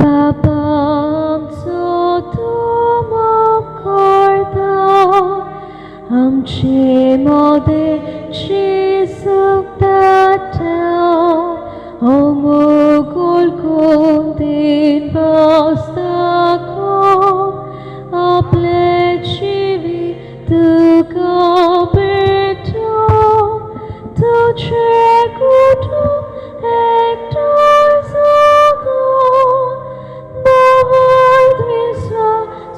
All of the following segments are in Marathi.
बापांचो तूं मोकळटा आमचे मोदेची सूख दाता o mogul contin bastaco aplecivi tu capeto tu cecutu hector zago davant misva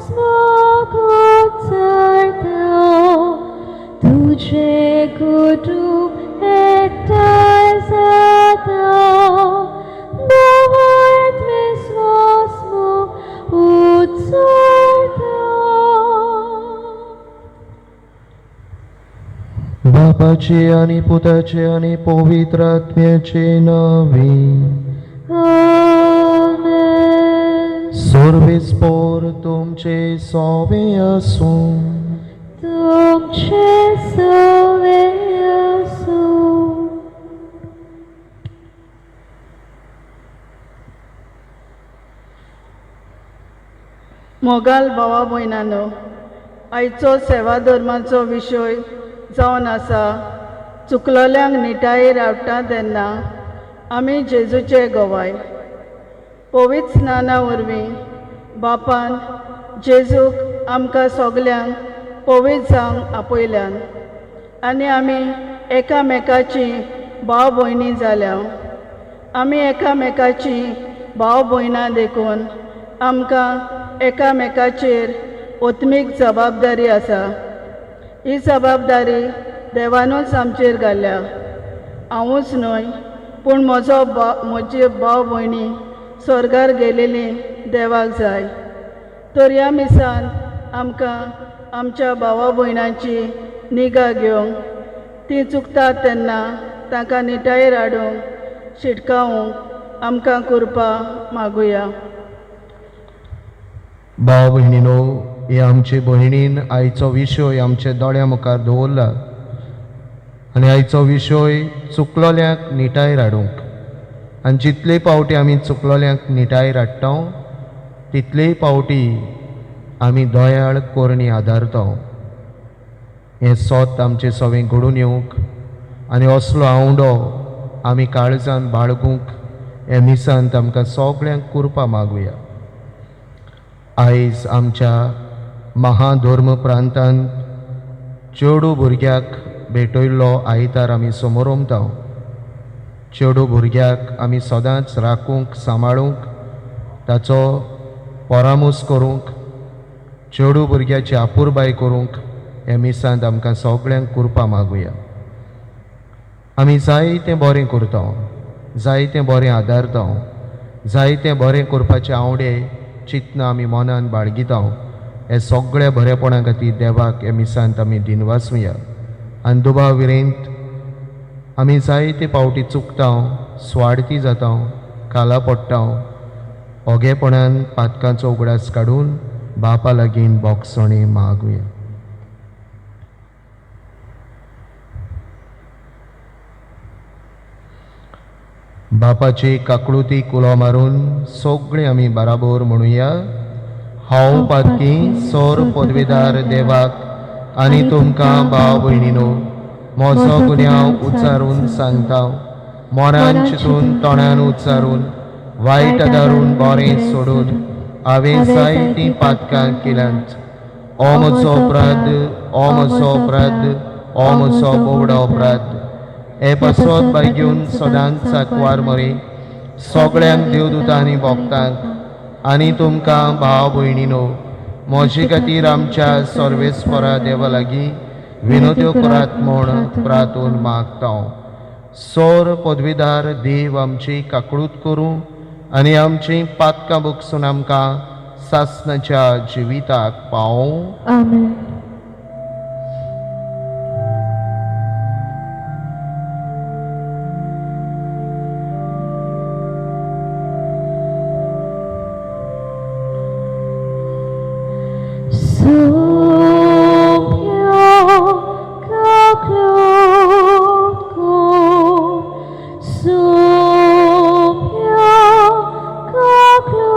smogot zartao tu cecutu hector zago davant misva smogot zartao. बापाचे आणि पुताचे आणि पवित्र आत्म्याचे नावे Amen. सर्वेस्पोर तुमचे सोवे असो तुमचे सवे असो. मोगाल भावा भयणांनो, आयचो सेवा धर्माचो विशय जावन आसा चुकलोल्यांक निटायेर रावता तेन्ना आमी जेजूचे गोवाय. पवित्र स्नाना वरवीं बापान जेजूक आमकां सगल्यांक पवित्र जावंक आपयल्यान आनी आमी एकामेकाची भाव भयणी जाल्या. आमी एकामेकाची भाव भयणां देखून आमकां एकामेकाचेर ओत्मीक जबाबदारी आसा. ही जबाबदारी देवानूच आमचेर घाल्या. हांवूच न्हय पूण म्हजी भाव भयणी स्वर्गार गेलेली देवाक जाय. तर ह्या मिसान आमकां आमच्या भावा भयणांची निगा घेवंक, तीं चुकतात तेन्ना तांकां निटायेर हाडूंक शिटकावंक आमकां कृपा मागुया. भाव भयणीनो, हे आमचे भयणीन आयचो विशय आमच्या दोळ्या मुखार दवरला आनी आयचो विशय चुकलोल्यांक निटायेर हाडूंक. आनी जितले पावटी आमी चुकलोल्यांक निटायेर हाडटा तितलेय पावटी आमी दयाळ कोरणी आदारता. हें सोत आमचें सगळें घडून येवंक आनी असलो आवंडो आमी काळजान बाळगूंक हे मिसांत आमकां सगळ्यांक कृपा मागुया. आयज आमच्या महाधर्म प्रांतांत चेडू भुरग्याक भेटयल्लो आयतार आमी समोर उमता. चेडू भुरग्याक आमी सदांच राखूंक सांबाळूंक, ताचो परामोस करूंक, चेडू भुरग्याची आपुरबाय करूंक हे मिसांत आमकां सगळ्यांक कृपा मागुया. आमी जायतें बरें करता, जायतें बरें आदारता, जायतें बरें करपाचे आवडे चिंतना आमी मनान बाळगिता. हे सगळ्या बरेपणा खातीर देवाक हे मिसांत आमी दिनवासुया. आनी दुबाव विरेंत आमी जायते पावटी चुकता, स्वार्थी जाता, काला पडटा. ओगेपणान पातकांचो उगडास काडून बापा लागीं बोगसणे मागुया. बापाची काकळुती कुलो मारून सगळीं आमी बराबर म्हणुया. हांव पातकी सोर पदवीदार देवाक आनी तुमकां भाव भयणीनो म्हजो गुन्यांव उच्चारून सांगता. मनान चिंतून तोंडान उच्चारून वायट आदारून बरें सोडून हांवें जायतीं पातकां केल्यांत. हो म्हजो अपराध, हो म्हजो अपराध, हो म्हजो बोवडो अपराध. हे पासत बाय घेवन सदांच साकवार मरे सगळ्यांक देवदूतांनी भोगतांक आनी तुमकां भाव भयणीनो म्हजे खातीर आमच्या सर्वेस्परा देवा लागीं विनोद्यो करात म्हूण प्रार्थून मागता. सोर पदवीदार देव आमची काकळूत करूं आनी आमची पातकां भोगसून आमकां सासणाच्या जिविताक पावूं. आमेन. Sophia,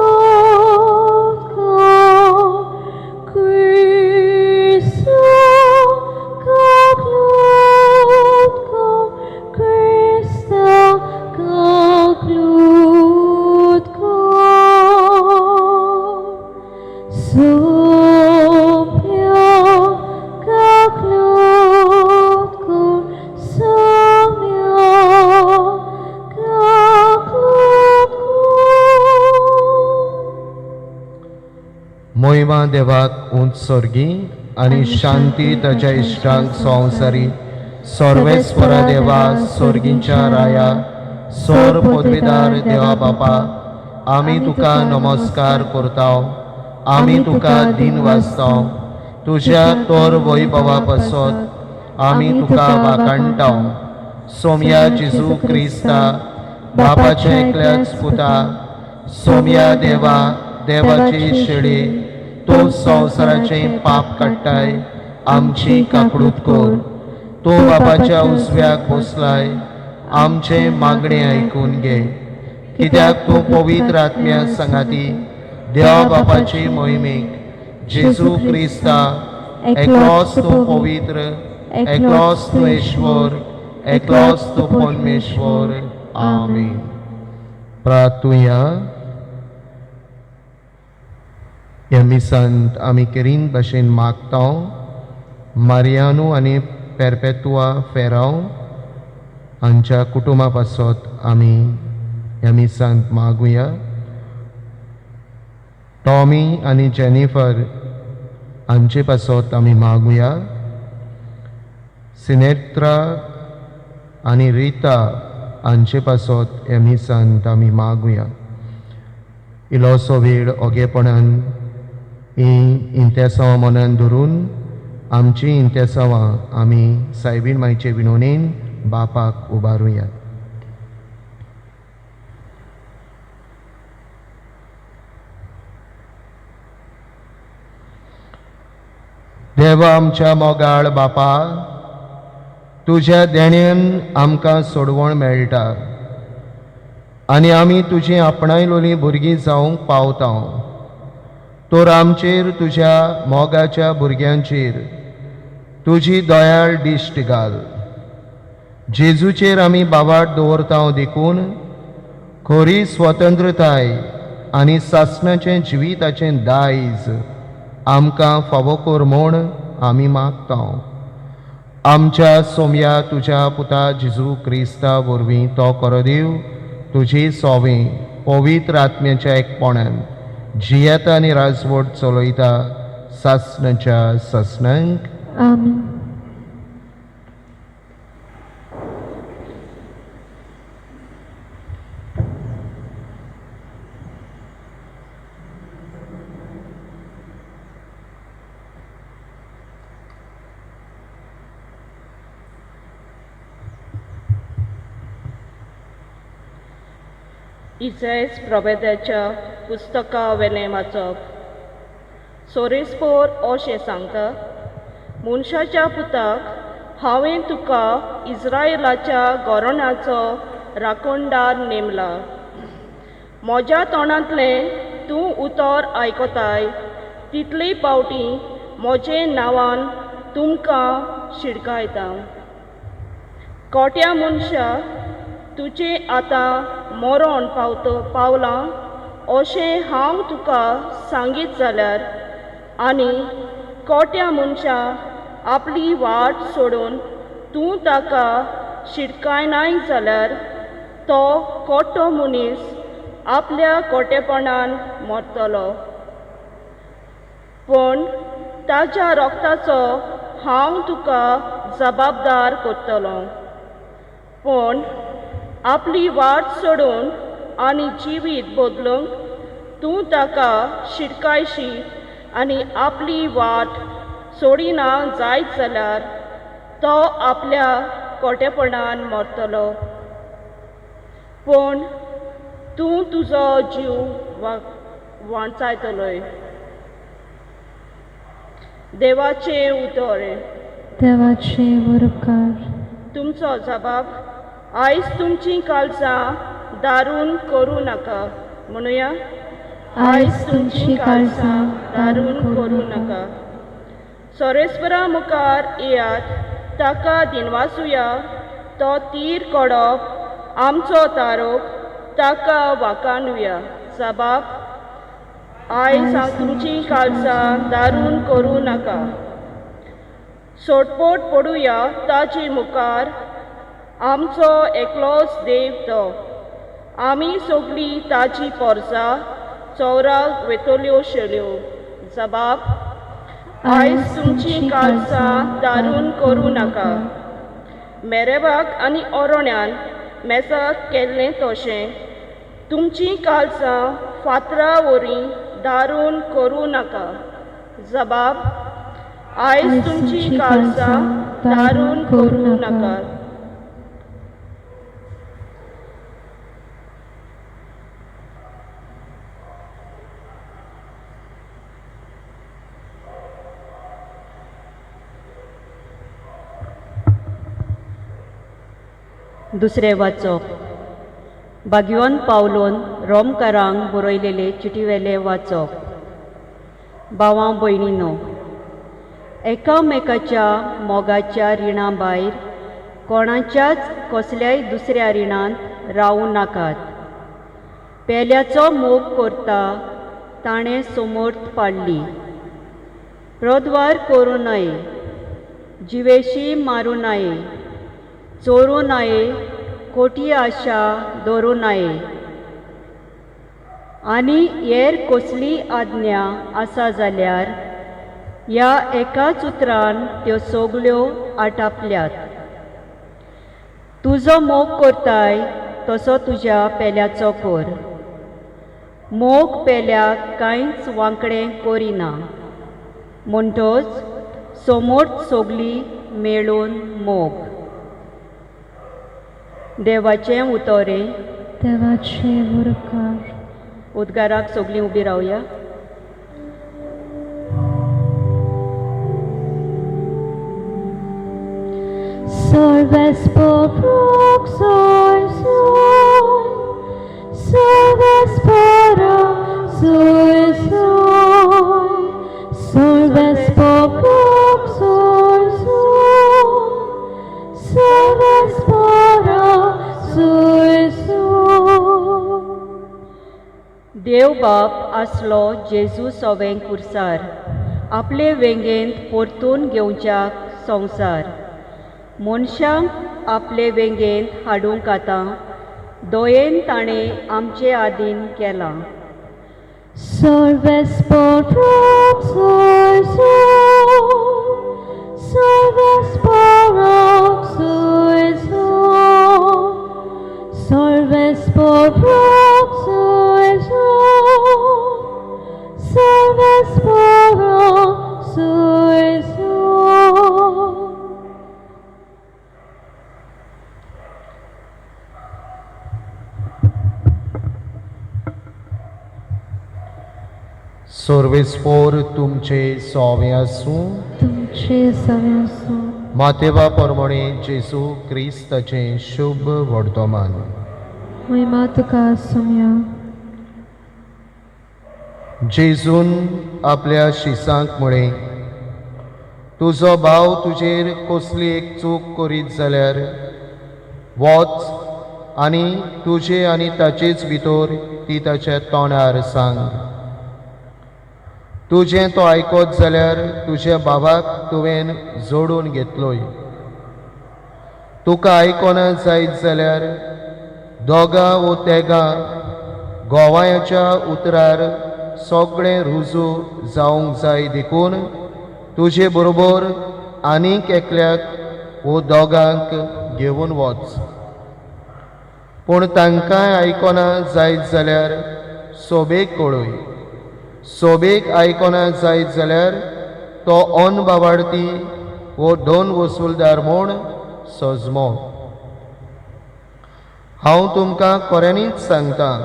महिमा देवाक उंच सोर्गी आनी शांती ताच्या इश्टांक संवसारी. सर्वेस्परा देवा सोर्गींच्या राया, सोर पदवीदार देवा बापा, आमी तुका नमस्कार करताव. आमी तुका दिन वाजताव. तुझ्या तोर वैभवा पासत आमी तुका वाकाणटाव. सोम्या जेजू क्रिस्ता, बापाचे एकल्याच पुता, सोम्या देवा, देवाची शेळी, तूं संवसाराचे पाप काडटाय, आमची काकडूत कोर. तूं बापाच्या उजव्याक बसलाय, आमचे मागणे आयकून घे. कित्याक तूं पवित्र आत्म्या सांगाती देवा बापाची मोहिमेक जेजू क्रिस्ता, एकलोच तूं पवित्र, एकलोच तूं ईश्वर, एकलोच तूं परमेश्वर. आमीन. प्रार्थुया. ह्या मिसांत आमी केरीन भाशेन मागताव मारियानू आनी पेरपेतुआ फेराव हांच्या कुटुंबा पासत आमी ह्या मिसांत मागुया. टॉमी आनी जेनिफर हांचे पासत आमी मागुया. सिनेत्रा आनी रिता हांचे पासत ह्या मिसांत आमी मागुया. इल्लोसो वेळ ओगेपणान ही इंतेसांवां मनान धरून आमची इंतेसांवां आमी सायबीण मायचे विनोनेन बापाक उबारुया. देवा आमच्या मोगाळ बापा, तुज्या देण्यान आमकां सोडवण मेळटा आनी आमी तुजी आपणायलोलीं भुरगीं जावंक पावतां. तर आमचेर, तुज्या मोगाच्या भुरग्यांचेर तुजी दयाळ दिश्ट घाल. जेजूचेर आमी बावाट दवरतां देखून खरी स्वतंत्रताय आनी सासणाचें जिविताचें दायज आमकां फावो कर म्हूण आमी मागतां. आमच्या सोम्या तुज्या पुता जेजू क्रिस्ता वरवीं तो कोरोदेव तुजी सोवें पवित्र आत्म्याच्या एकपणान जियेता आनी राजवट चलयता सासणाच्या सासणांक. आमीन. इजेस प्रभेदाच्या पुस्तका वेलें वाचप. सोरेस्पोर अशें सांगता, मनशाच्या पुताक हांवें तुका इस्रायेलाच्या गोरोणाचो राखणदार नेमला. म्हज्या तोंडांतलें तूं उतर आयकताय तितले पावटी म्हजे नांवान तुमकां शिडकायता. कोट्या मनशा, तुजें आतां मरण पावलां अशें हांव तुका सांगीत जाल्यार, आनी कोट्या मनशा आपली वाट सोडून तूं ताका शिडकायनाय जाल्यार, तो कोट्टो मनीस आपल्या कोटेपणान मरतलो. पण ताच्या रोगताचो हांव तुका जबाबदार करतलो. पण आपली वाट सोडून आनी जिवीत बदलूंक तूं ताका शिडकायशी आनी आपली वाट सोडिना जायत जाल्यार, तो आपल्या कोटेपणान मरतलो. पण तूं तुजो जीव वांचायतलोय. देवाचे उतर. देवाचे उपकार. तुमचो जबाब. आयज तुमचीं काळजां दारून करूं नाका. म्हणुया, आयज तुमचीं काळजां दारून करूं नाका. सोरेस्परा मुखार येयात, ताका दिनवासुया. तो तीर कोडप आमचो तारोप, ताका वाकाणुया. जबाब. आयज तुमचीं काळजां दारून करूं नाका. सोडपोट पडुया ताचे मुखार, आमचो एकलोच देव तो. आमी सगळीं ताची पोरसां चोवराक वेतल्यो शेल्यो. जबाब आयज तुमची काळजां दारून करूं नाका. मेरेबाक आनी ओरोण्यान मेजाक केल्लें तशें तुमची काळजां फातरा वरीं दारून करूं नाका. जबाब आयज तुमची काळजां दारून करूं नाका. दुसरें वाचप. भाग्यवान पावलोन रोमकारांक बरयलेले चिटीवेले वाचप. भावां भयणीनो, एकामेकाच्या मोगाच्या रिणां भायर कोणाच्याच कसल्याय दुसऱ्या रिणांत रावूं नाकात. पेल्याचो मोग करता ताणें समर्थ पाडली. प्रद्वार करूं नये, जिवेशी मारूं नये, चोरूं नये, खोटी आशा दवरूं नये. आनी हेर कसली आज्ञा आसा जाल्यार ह्या एकाच उतरान त्यो सगल्यो आटापल्यात. तुजो मोग करताय तसो तुज्या पेल्याचो कर. मोग पेल्याक कांयच वांकडें करिना. म्हणटच समर्थ सगली मेळून मोग. देवाचें उतोरें. देवाचे उरकार. उद्गाराक सगलीं उबी रावया. Salves por soy, salves para soy, salves por soy, salves para soy. देव बाप आसलो जेजू सोवें कुर्सार. आपले वेंगेंत परतून घेवच्याक संवसार. मनशांक आपले वेंगेंत हाडूंक आतां दोयेन ताणें आमचे आदीन केलां. Salves por soy, salves para soy, salves por soy, salves para soy. सर्वेस्पोर तुमचे सोवे आसूं. तुमचे सवे आसूं. मातेवा परमणे जेजू क्रिस्ताचें शुभ वर्तमान. महिमा तुका आसूं. जेजून आपल्या शिसांक म्हळें, तुजो भाव तुजेर कसली एक चूक करीत जाल्यार वच आनी तुजे आनी ताचेच भितर ती ताच्या तोंडार सांग. तुजें तो आयकत जाल्यार तुज्या बाबाक तुवें जोडून घेतलोय. तुका आयकोना जायत जाल्यार दोगा वो तेगा गोवायाच्या उतरार सगळें रुजू जावंक जाय देखून तुजे बरोबर आनीक एकल्याक वो दोगांक घेवन वच. पूण तांकांय आयकोना जायत जाल्यार सोबेक कळय. सोबेक आयकोना जायत जाल्यार तो बावार्थी वो दोन वसूलदार म्हूण सजमो. हांव तुमकां खऱ्यांनीच सांगतां,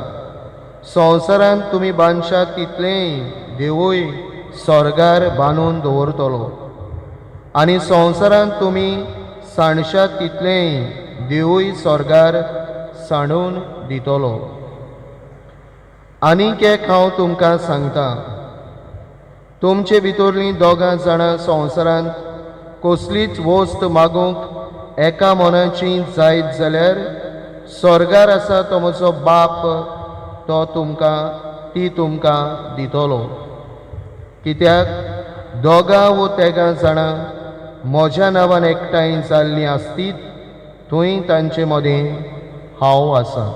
संवसारांत तुमी बांदशात तितलेंय देवूय स्वर्गार बांदून दवरतलो, आनी संवसारांत तुमी साणशात तितलेंय देवूय स्वर्गार सांडून दितलो. आनीक एक हांव तुमकां सांगतां, तुमचे भितरलीं दोगां जाणां संवसारांत कसलीच वस्त मागूंक एका मनाची जायत जाल्यार स्वर्गार आसा तो म्हजो बाप तो ती तुमकां दितलो. कित्याक दोगां वो तेगां जाणां म्हज्या नांवान एकठांय जाल्लीं आसतीत थंय तांचे मदें हांव आसां.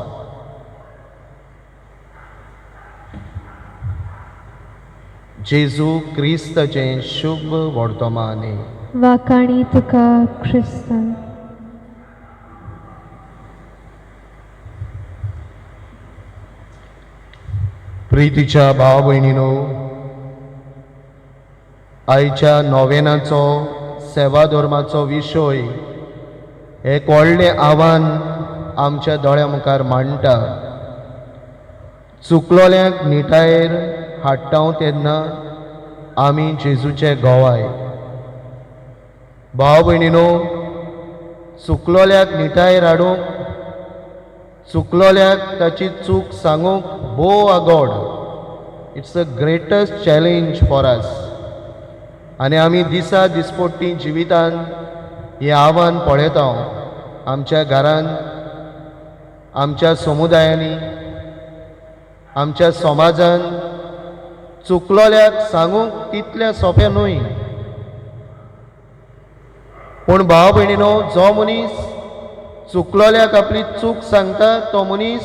जेजू क्रिस्तचें शुभ वर्तमाने. वाकाणी तुका ख्रिस्त. प्रितीच्या भाव भयणीनो, आयच्या नोवेनाचो सेवा धर्माचो विशय एक व्हडलें आव्हान आमच्या दोळ्या मुखार मांडटा. चुकलोल्यांक निटायेर हाडटा तेन्ना आमी जेजूचे गोवाय. भाव भयणीनो, चुकलोल्याक निटायेर हाडूंक, चुकलोल्याक ताची चूक सांगूंक भोव आगोड. It's the greatest challenge for us. आनी आमी दिसा दिसपट्टी जिवितान हें आव्हान पळयता. आमच्या घरान, आमच्या समुदायांनी, आमच्या समाजान चुकलोल्याक सांगूंक तितलें सोंपें न्हय. पूण भाव भयणीनो, जो मनीस चुकलोल्याक आपली चूक सांगता तो मनीस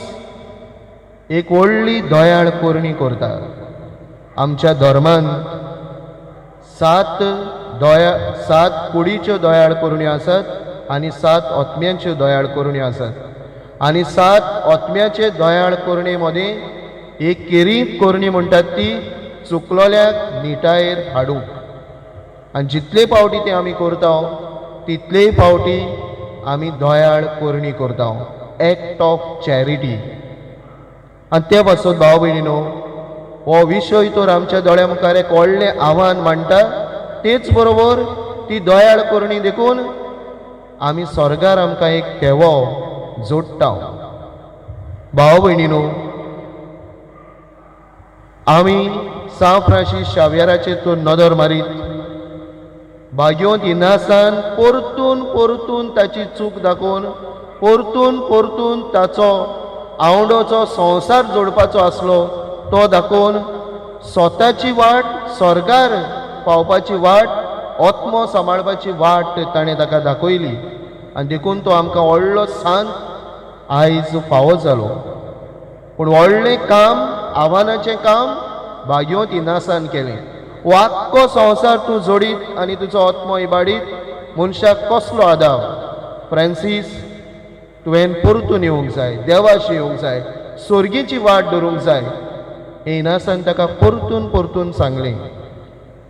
एक व्हडली दयाळ करणी करता. आमच्या धर्मान 7 कुडीच्यो दयाळ करण्यो आसात आनी 7 ओतम्यांच्यो दयाळ करण्यो आसात. आनी 7 ओतम्याचे दयाळ करणे मदीं एक केरीत करणी म्हणटात ती चुकलोल्याक निटायेर हाडूंक. आनी जितले फावटी तें आमी करता तितलेय फावटी आमी दयाळ करणी करता. Act of charity. आनी ते पासून भाव भयणीनो, हो विशय तर आमच्या दोळ्या मुखार एक व्हडलें आव्हान मांडटा. तेच बरोबर ती दयाळ करणी देखून आमी स्वर्गार आमकां एक केवो जोडटा. भाव भयणीनो, आमी सांव फ्रांसीस शावेराचेर तो नदर मारीत भाग्योंत इनासान परतून परतून ताची चूक दाखोवन परतून ताचो आवडोचो संवसार जोडपाचो आसलो तो दाखोवन स्वताची वाट, स्वर्गार पावपाची वाट, ओत्मो सांबाळपाची वाट ताणें ताका दाखयली. आनी देखून तो आमकां व्हडलो सांत आयज फावो जालो. पूण व्हडलें काम, आव्हानाचें काम भाग्योंत इनासान केलें. हो आख्खो संवसार तूं जोडीत आनी तुजो ओत्मो इबाडीत मनशाक कसलो आदार. फ्रांसीस, तुवें परतून येवंक जाय, देवाशी येवंक जाय, सर्गेची वाट धरूंक जाय. हे इनासान ताका परतून सांगलें.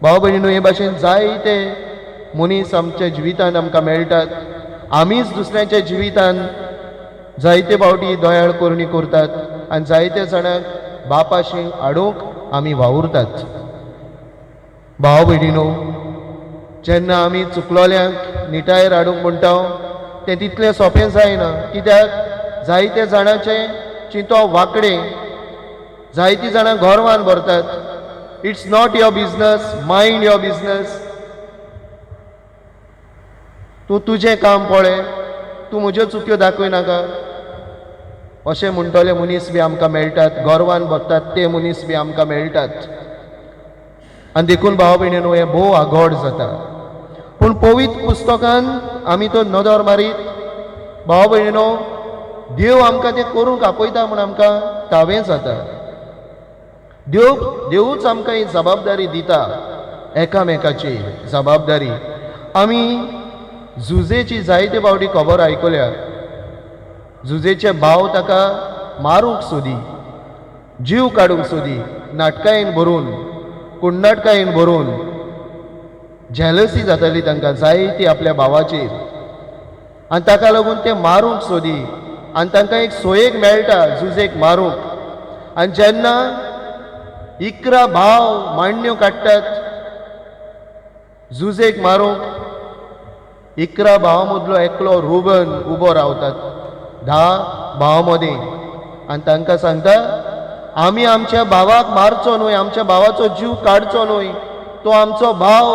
भाव भयणीनो, हे भाशेन जायते मनीस आमच्या जिवितान आमकां मेळटात. आमीच दुसऱ्याच्या जिवितान जायते फावटी दयाळ करणी करतात आनी जायते जाणांक बापाशी हाडूंक आमी वावुरतात. भाव भयणीनो, जेन्ना आमी चुकलोल्यांक निटायेर हाडूंक म्हणटा तें तितलें सोंपें जायना. कित्याक जायते जाणांचे चिंतो वांकडे, जायतीं जाणां गोरवान भरतात. It's not your business, mind your business. तूं तुजें काम पळय, तूं म्हज्यो चुक्यो दाखय नाका. अशें म्हणटले मनीस बी आमकां मेळटात. गोरवान भरतात ते मनीस बी आमकां मेळटात. आनी देखून भाव भयणीनो, हें भोव आगोड जाता. पूण पवित्र पुस्तकान आमी तो नदर मारीत भाव भयणीनो, देव आमकां तें करूंक आपयता म्हूण आमकां तावें जाता. देवूच आमकां ही जबाबदारी दिता, एकामेकाची जबाबदारी. आमी झुजेची जायते फावटी खबर आयकल्या. झुजेचे भाव ताका मारूंक सोदी, जीव काडूंक सोदी, नाटकायेन भरून, कुंडाटकायेन भरून. झॅलसी जाताली तांकां जायती आपल्या भावाचेर आनी ताका लागून ते मारूंक सोदी. आनी तांकां एक सोयेक मेळटा झुजेक मारूंक. आनी जेन्ना 11 भाव मांडण्यो काडटात झुजेक मारूंक, 11 भाव मदलो एकलो रुबन उबो रावतात 10 भाव मदीं आनी तांकां सांगता, आमी आमच्या भावाक मारचो न्हय, आमच्या भावाचो जीव काडचो न्हय. तो आमचो भाव,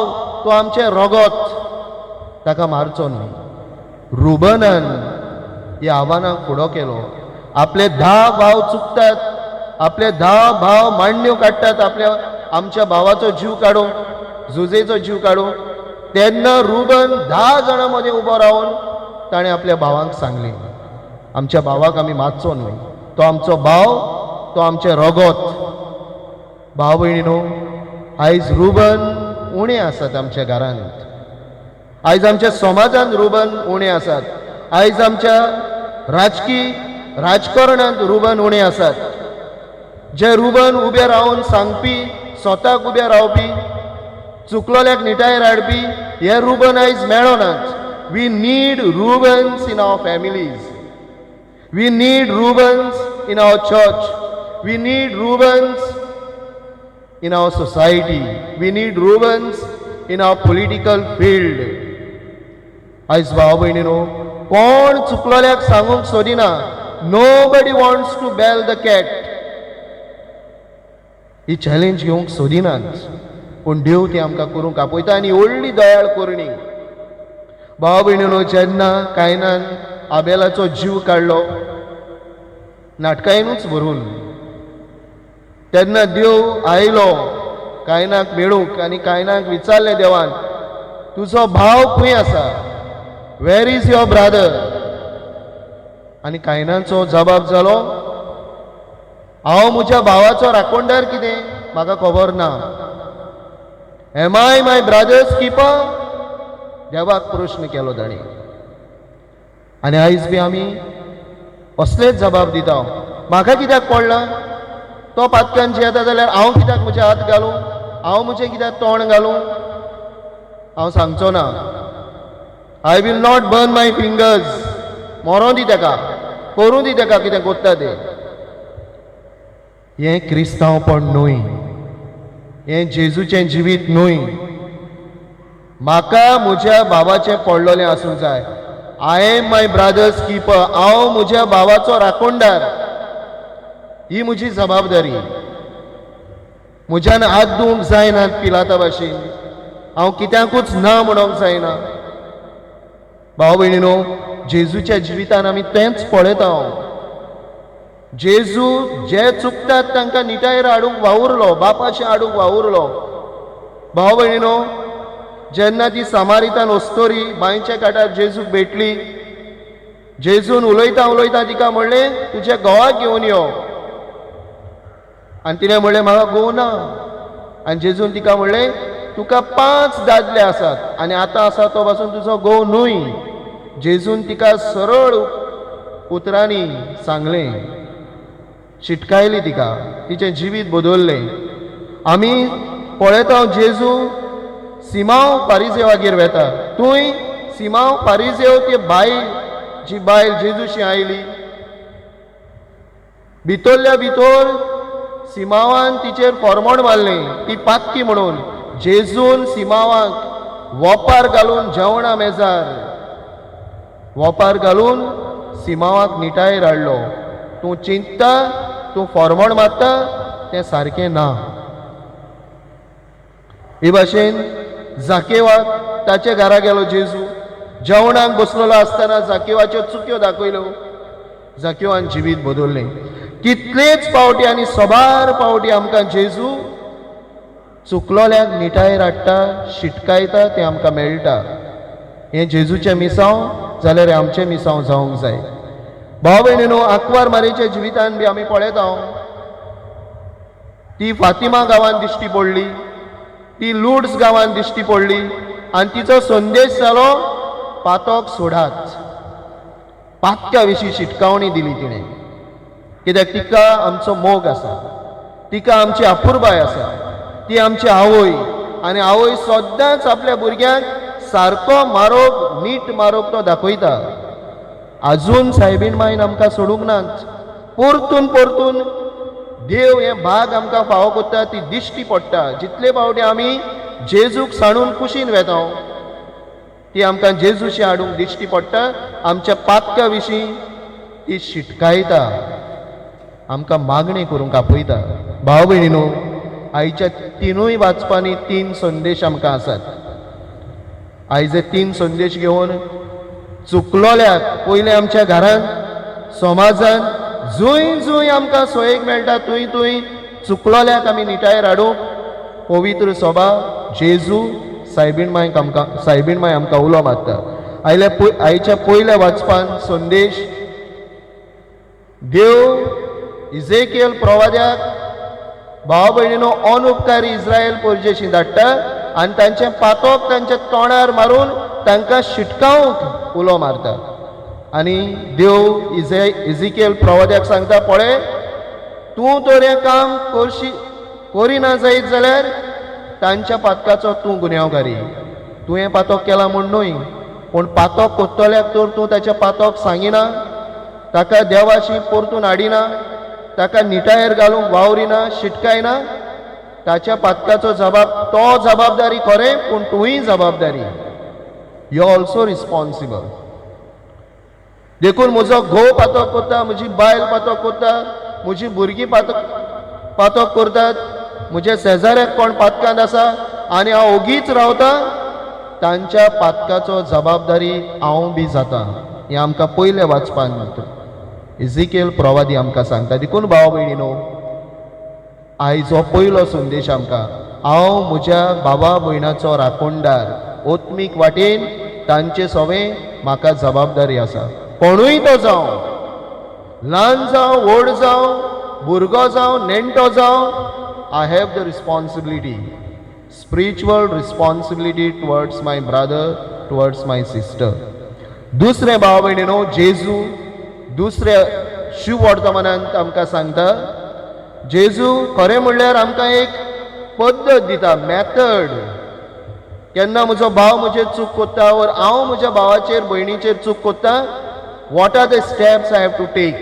तो आमचें रगत, ताका मारचो न्हय. रुबनान ह्या आव्हानाक फुडो केलो. आपले 10 भाव चुकतात, आपले 10 भाव मांडण्यो काडटात आमच्या भावाचो जीव काडूंक, झुजेचो जीव काडूंक. तेन्ना रुबन 10 जाणां मदीं उबो रावन ताणें आपल्या भावांक सांगलें, आमच्या भावाक आमी मारचो न्हय, तो आमचो भाव, तो आमचें रगत. भाव भयणीनो, आयज रुबन उणे आसात आमच्या घरांत, आयज आमच्या समाजांत रुबन उणे आसात, आयज आमच्या राजकारणांत रुबन उणे आसात. जे रुबन उबे रावन सांगपी, स्वताक उबे रावपी, चुकलोल्याक निटायर हाडपी हे रुबन आयज मेळनात. We need Rubens in our families, we need Rubens in our church, we need Rubens in our society, we need Rubens in our political field. आयज भाव भयणीनो, कोण चुकलोल्याक सांगूंक सोदिना. Nobody wants to bail the cat. He challenge घेवंक सोदिनात, पूण देव ती आमकां करूंक आपयता आनी व्हडली दयाळ करणी. भाव भयणीनो, जेन्ना कायनान आबेलाचो जीव काडलो नाटकायनूच भरून, तेन्ना देव आयलो कायनाक मेळूंक आनी कायनाक विचारलें देवान, तुजो भाव खंय आसा, वेर इज युअर ब्रादर? आनी कायनाचो जबाब जालो, हांव म्हज्या भावाचो राखणदार कितें, म्हाका खबर ना. Am I my brother's keeper? देवाक प्रश्न केलो ताणें. आनी आयज बी आमी असलेच जबाब दिता. म्हाका कित्याक पडला? तो पातकान येता जाल्यार हांव कित्याक म्हजे हात घालूं, हांव म्हजें कित्याक तोंड घालूं? हांव सांगचो ना. I will not burn my fingers. मरों दी ताका, करूं दी ताका कितें कोत्ता तें. हें क्रिस्तांवपण न्हय, हें जेजूचें जिवीत न्हय. म्हाका म्हज्या बाबाचें पडलोलें आसूंक जाय. I am my brother's keeper. हांव म्हज्या बाबाचो राखणदार. ही म्हजी जबाबदारी. म्हज्यान हात धुवंक जायना पिलाता भाशेन, हांव कित्याकूच ना म्हणोंक जायना. भाव भयणीनो, जेजूच्या जिवितान आमी तेंच पळयता. जेजू जे चुकतात तांकां निटायर हाडूंक वावुरलो, बापाचें हाडूंक वावुरलो. भाव भयणीनो, जेन्ना ती सामारितान ओस्तोरी बांयच्या कांठार जेजूक भेटली, जेजून उलयता उलयता तिका म्हणलें, तुज्या घोवाक घेवन यो. आनी तिणें म्हणलें, म्हाका घोव ना. आनी जेजून तिका म्हणलें, तुका 5 दादले आसात आनी आतां आसा तो पासून तुजो घोव न्हय. जेजून तिका सरळ उतरांनी सांगलें, शिटकायली तिका, तिचें जिवीत बदललें. आमी पळयता जेजू सिमांव फारिसेवागेर वेता. थंय सिमांव फारिसेव ती बायल, जी बायल जेजूशी आयली, भितरल्या भितर सिमावान तिचेर फॉर्मोण मारलें, ती पातकी म्हणून. जेजून सिमावाक वोपार घालून जेवणा मेजार वोपार घालून सिमावाक निटायर हाडलो. तूं चिंतता, तूं फॉर्मोण मारता, तें सारकें ना. हे भाशेन जाकेवाक ताच्या घरा गेलो जेजू. जेवणाक बसलेलो आसतना जाकेवाच्यो चुक्यो दाखयल्यो. जाकेवान जिवीत बदललें. कितलेच पावटी आनी सोबार पावटी आमकां जेजू चुकलोल्याक निटायर हाडटा, शिटकायता, तें आमकां मेळटा. हें जेजूचें मिसांव जाल्यार हें आमचें मिसांव जावंक जाय. भाव भयणीनो, आंकवार मारेच्या जिवितान बी आमी पळयता, ती फातिमा गांवांत दिश्टी पडली, ती लुड्स गांवांत दिश्टी पडली आनी तिचो संदेश जालो, पातोक सोडात. पातक्या विशीं शिटकावणी दिली तिणें. कित्याक तिका आमचो मोग आसा, तिका आमची आपुरबाय आसा, ती आमची आवय. आनी आवय सदांच आपल्या भुरग्यांक सारको मारोग, नीट मारोग तो दाखयता. आजून सायबीण मायन आमकां सोडूंक नात. परतून परतून देव हें भाग आमकां फावो कोत्ता, ती दिश्टी पडटा. जितले फावटी आमी जेजूक सांडून कुशीन वेता, ती आमकां जेजूशी हाडूंक दिश्टी पडटा. आमच्या पातका विशीं ती शिटकायता, आमकां मागणी करूंक आपयता. भाव भयणीनो, आयच्या तिनूय वाचपांनी 3 संदेश आमकां आसात. आयज 3 संदेश घेवन चुकलोल्याक पयलें आमच्या घरांत, समाजांत, जंय जंय आमकां सोयेक मेळटा थंय थंय चुकलोल्याक आमी निटायर हाडूंक पवित्र सभा जेजू सायबीण माय आमकां उलो मारता. आयच्या पयल्या वाचपान संदेश देव इजेकियल प्रवाद्याक भाव भयणीनो अनउपकारी इस्रायल पोरजेशी धाडटा आनी तांचे पातोक तांच्या तोंडार मारून तांकां शिटकावंक उलो मारता. आनी देव इजिकेल प्रवाद्याक सांगता, पळय तूं तर हें काम करिना जायत जाल्यार तांच्या पातकाचो तूं गुन्यांवकारी. तूं हें पातोक केलां म्हूण न्हय, पूण पातोक कोत्तोल्याक तर तूं ताचें पातोक सांगिना, ताका देवाशी परतून हाडिना, ताका निटायेर घालूंक वावरिना, शिटकायना. ताच्या पातकाचो तो जबाबदारी खरें, पूण तूंय जबाबदारी. You also responsible. देखून म्हजो घोव पातोक करता, म्हजी बायल पातोक करता, म्हजी भुरगीं पातोक करतात, म्हज्या शेजाऱ्याक कोण पातकांत आसा आनी हांव ओगीच रावता, तांच्या पातकाचो जबाबदारी हांव बी जाता. हें आमकां पयलें वाचपान इजिकेल प्रवादी आमकां सांगता. देखून भाव भयणीनो, आयज हो पयलो संदेश आमकां, हांव म्हज्या बाबा भयणाचो राखणदार. ओत्मीक वाटेन तांचे सवें म्हाका जबाबदारी आसा. कोणूय तो जावं, ल्हान जावं, व्हड जावं, भुरगो जावं, नेणटो जावं, I have the responsibility, spiritual responsibility towards my brother, towards my sister. दुसरे भाव भयणीनो, जेजू दुसऱ्या शुभ वर्तमानांत आमकां सांगता, जेजू खरें म्हणल्यार आमकां एक पद्दत दिता, मॅथड. केन्ना म्हजो भाव म्हजेर चूक करता वर हांव म्हज्या भावाचेर भयणीचेर चूक करता, what are the steps I have to take.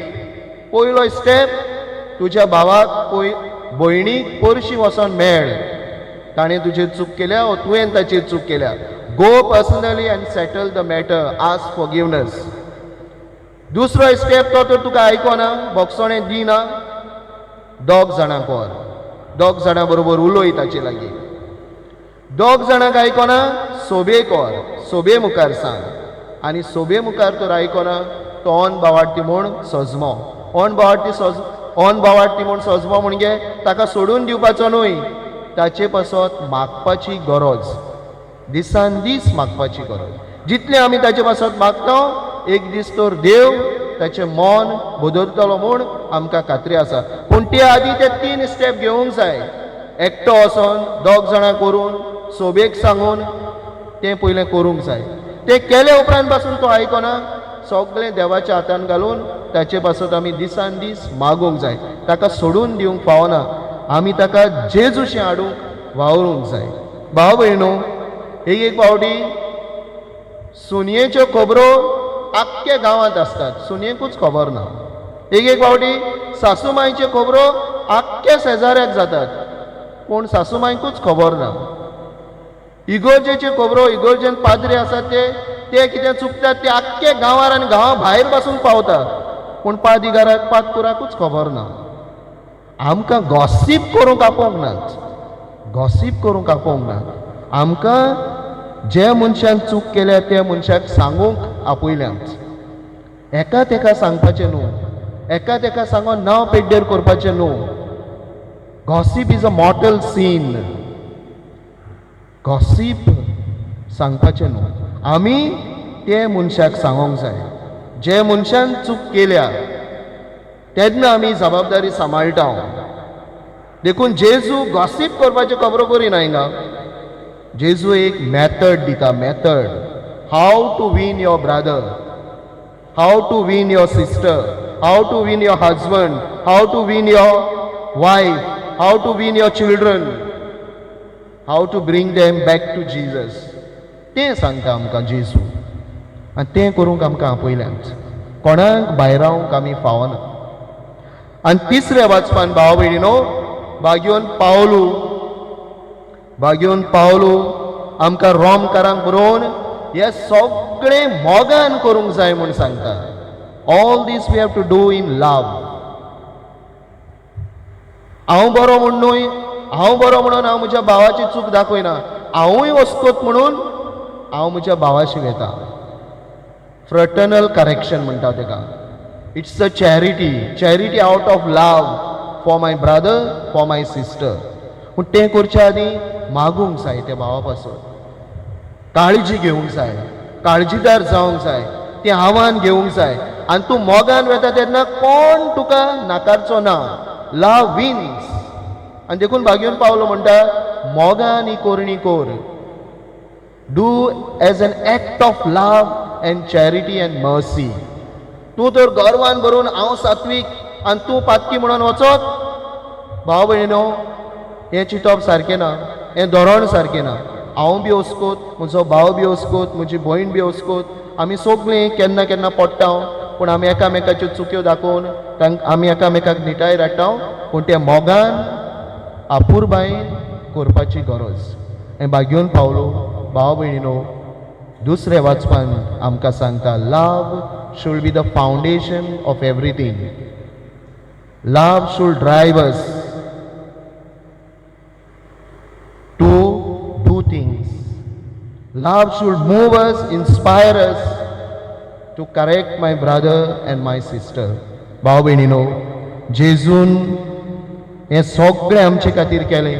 पयलो स्टेप, तुज्या भावाक भयणीक परशी वचोन मेळ. ताणें तुजेर चूक केल्या वा तुवें ताचेर चूक केल्या. Go personally and settle the matter, ask forgiveness. दुसरो स्टेप, तो तर तुका आयकना, बोगसोणें दिना, दोग जाणांक व्हर, दोग जाणां बरोबर उलय ताचे लागीं. दोग जाणांक आयकना, सोबेक व्हर, सोबे मुखार सांग. आनी सोबे मुखार तर आयकना, तो ऑन बावाडटी म्हूण सजमो. ऑन बावाडटी म्हूण सजमो म्हणजे ताका सोडून दिवपाचो न्हय, ताचे पासत मागपाची गरज, दिसान दीस मागपाची गरज. जितले आमी ताचे पासत मागता, एक दीस तर देव ताचें मन बदलतलो म्हूण आमकां खात्री आसा. पूण ते आदी ते 3 स्टेप घेवंक जाय. एकटो वचोन दोग जाणां करून सोबेक सांगून तें पयलें करूंक जाय. तें केले उपरांत पासून तो आयकना, सगळें देवाच्या हातान घालून ताचे पासत आमी दिसान दीस मागूंक जाय. ताका सोडून दिवंक फावना, आमी ताका जेजूशें हाडूंक वावरूंक जाय. भाव भयणो, एक फावटी सुनयेच्यो खबरो आख्ख्या गांवांत आसतात, सुनयेकूच खबर ना. एक फावटी सासूमांयच्यो खबरो आख्ख्या शेजाऱ्याक जातात, पूण सासूमांयकूच खबर ना. इगर्जेच्यो खबरो, इगर्जेन पाद्री आसात ते कितें चुकतात ते आख्खे गांवार आनी गांवा भायर पासून पावतात, पूण पादिगाराक पातकुराकूच खबर ना. आमकां गॉसीप करूंक आपोवंक नात, गॉसीप करूंक आपोवंक नात. आमकां जे मनशान चूक केल्या त्या मनशाक सांगूंक आपयल्यांत. एका तेका सांगपाचें न्हू, एका तेका सांगून नांव पेड्डेर करपाचें न्हू. गॉसीप इज अ मॉर्टल सीन. गॉसीप सांगपाचें न्हू. आमी ते मनशाक सांगोंक जाय जे मनशान चूक केल्या, तेन्ना आमी जबाबदारी सांबाळटा. देखून जेजू गॉसीप करपाच्यो खबरो करिना हिंगा. जेजू एक मॅथड दिता, method. How to win your brother, how to win your sister, how to win your husband, how to win your wife, how to win your children, how to bring them back to Jesus. तें सांगता आमकां जेजू, आनी तें करूंक आमकां आपयल्यांत. कोणाक भायर रावंक आमी फावना. आनी तिसऱ्या वाचपान भाव भयणीनो, बागेवन पावलू आमकां रोमकारांक बरोवन हे सगळें मोगान करूंक जाय म्हूण सांगता. All this we have to do in love. हांव बरो म्हूण न्हय, हांव बरो म्हणून हांव म्हज्या भावाची चूक दाखयना, हांवूय वस्तोत म्हणून हांव म्हज्या भावाशी वेता. फ्रटर्नल करेक्शन म्हणटा तेका. It's a charity out of love for my brother, for my sister. पूण तें करच्या आदीं मागूंक जाय त्या भावा पासून, काळजी घेवंक जाय, काळजीदार जावंक जाय, तें आव्हान घेवंक जाय. आनी तूं मोगान वेता तेन्ना कोण तुका नाकारचो ना. लव विन्स आनी देखून भाग्यून पावलो म्हणटा मोगान ही कोरणी कोर. Do as an act of love and charity and mercy. तूं तर गर्वान भरून हांव सात्वीक आनी तूं पातकी म्हणून वचत. भाव भयणीनो, हें चिंतप सारकें ना, हें धोरण सारकें ना. हांव बी वचकोत, म्हजो भाव बी वचकोत, म्हजी भयण बी वचकोत, आमी सगळीं केन्ना केन्ना पडटा, पूण आमी एकामेकाच्यो चुक्यो दाखोवन आमी एकामेकाक निटाय धाडटा, पूण तें मोगान आपुरबायेन करपाची गरज. हें भाग्यून पावलो. भाव भयणीनो, दुसरें वाचपान आमकां सांगता love should be the foundation of everything. Love should drive us to do things. Love should move us, inspire us to correct my brother and my sister. भाव भयणीनो, जेजून हें सगळें आमचे खातीर केलें.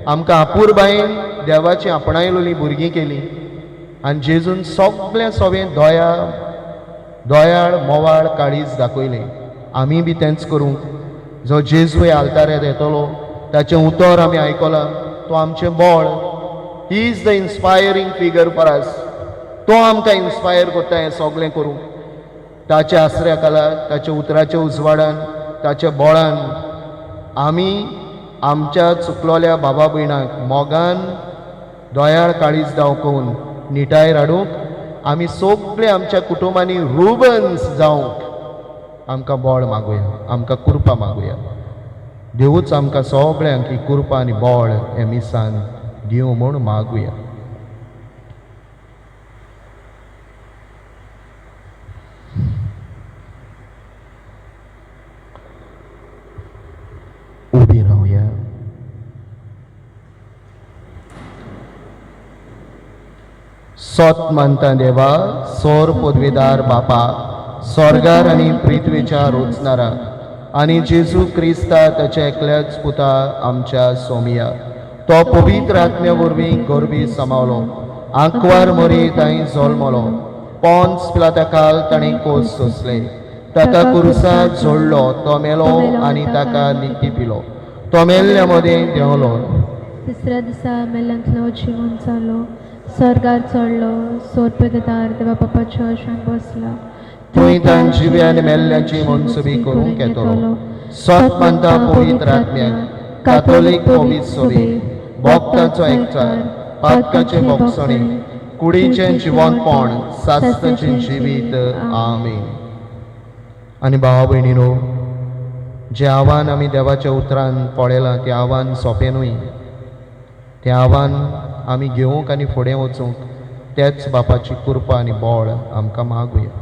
आमकां आपुरबायेन देवाची आपणायलोली भुरगीं केलीं आनी जेजून सगळें सवें दोयाळ मोवाळ काळीज दाखयलें. आमी बी तेंच करूंक. जो जेजू हे आल्ताऱ्यार येतलो ताचें उतर आमी आयकलां. तो आमचें बळ. He is the inspiring figure for us. तो आमकां इन्स्पायर करता हें सगळें करूंक. ताच्या आसऱ्या खाला, ताच्या उतराच्या उजवाडान, ताच्या बळान आमी आमच्या चुकलोल्या बाबा भयणांक मोगान दोयाळ काळीज दाखोवन निटाय हाडूंक आमी सगळे आमच्या कुटुंबांनी रुबन्स जावंक आमकां बळ मागुया, आमकां कृपा मागुया. देवूच आमकां सगळ्यांक ही कृपा आनी बळ हे मिसान दिवं म्हूण मागुया. उबी रावया. सोत मानता देवा, सोर पदवीदार बापा, स्वर्गार आनी पृथ्वीच्या रोचणारा आनी जेजू क्रिस्ता ताच्या एकल्याच पुता आमच्या सोमिया. तो पवित्र आत्म्या वरवीं गोरबी समावलो, आंकवार मरी तांणी जल्मलो, पोन्स पिलाताकाल ताणें कोस सोंसले, ताका कुर्सार जोडलो, तो मेलो आनी ताका निखटी पिलो, तो मेल्ल्या मदें देंवलो, तिसऱ्या दिसा मेल्यांतलो जिवून जालो, स्वर्गार चडलो, सोरपेदार देवा बापाच्या आशान बसला. थंय ताण जिव्या आनी मेल्ल्याची मनसुबी करूंक येतलो. सोत मानता पवित्र आत्म्याक, कातोलीक पवित्र सोबे, भक्तांचो एकचार, पातकाचे भोगसणे, कुडीचें जिवंतपण, सासणाचें जिवीत. आमीन. आनी भावा भयणीनो, जें आव्हान आमी देवाच्या उतरान पळयलां तें आव्हान सोंपें न्हय. तें आव्हान आमी घेवंक आनी फुडें वचूंक तेच बापाची कृपा आनी बळ आमकां मागुया.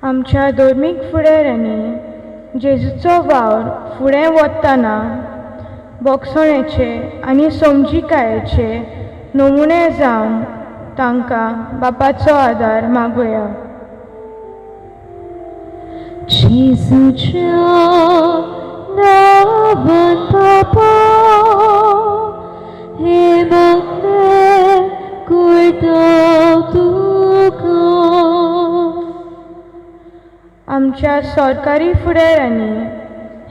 आमच्या धर्मीक फुडाऱ्यांनी जेजूचो वावर फुडें वतना भोगसण्याचे आनी समजिकायेचे नमुने जावन तांकां बापाचो आदार मागुया. जेजूच्या नांवान बापा, हे मागणें करता तुका. आमच्या सरकारी फुडाऱ्यांनी